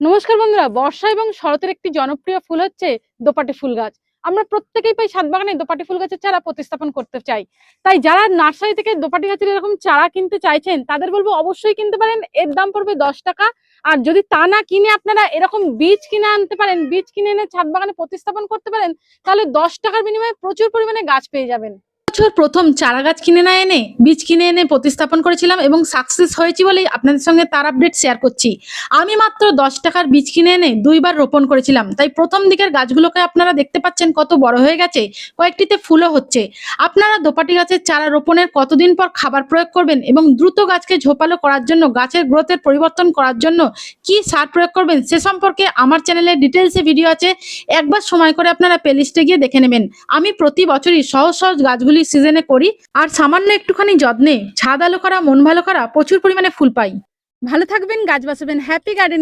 নমস্কার বন্ধুরা, বর্ষা এবং শরতের একটি জনপ্রিয় ফুল হচ্ছে দোপাটি ফুল গাছ। আমরা প্রত্যেকেই পাই ছাদ বাগানে দোপাটি ফুল গাছের চারা প্রতিস্থাপন করতে চাই। তাই যারা নার্সারি থেকে দোপাটি গাছের এরকম চারা কিনতে চাইছেন তাদের বলবো অবশ্যই কিনতে পারেন। এর দাম পড়বে 10 টাকা। আর যদি তা না কিনে আপনারা এরকম বীজ কিনে আনতে পারেন, বীজ কিনে এনে ছাদ বাগানে প্রতিস্থাপন করতে পারেন, তাহলে 10 টাকার বিনিময়ে প্রচুর পরিমাণে গাছ পেয়ে যাবেন। বছর প্রথম চারা গাছ কিনে না এনে বীজ কিনে এনে প্রতিস্থাপন করেছিলাম এবং সাকসেস হয়েছি বলেই আপনাদের সঙ্গে তার আপডেট শেয়ার করছি। আমি মাত্র 10 টাকার বীজ কিনে এনে 2বার রোপণ করেছিলাম, তাই প্রথম দিকের গাছগুলোকে আপনারা দেখতে পাচ্ছেন কত বড় হয়ে গেছে, কয়েকটিতে ফুলও হচ্ছে। আপনারা দোপাটি গাছের চারা রোপণের কতদিন পর খাবার প্রয়োগ করবেন এবং দ্রুত গাছকে ঝোপালো করার জন্য, গাছের গ্রোথের পরিবর্তন করার জন্য কি সার প্রয়োগ করবেন সে সম্পর্কে আমার চ্যানেলে ডিটেলসে ভিডিও আছে। একবার সময় করে আপনারা প্লেলিস্টে গিয়ে দেখে নেবেন। আমি প্রতি বছরই সহজ সহজ গাছগুলি সিজনে করি, আর সামান্য একটুখানি যত্নে ছাদ আলো করা, মন ভালো করা, প্রচুর পরিমাণে ফুল পাই। ভালো থাকবেন, গাছ বাঁচাবেন। Happy gardening.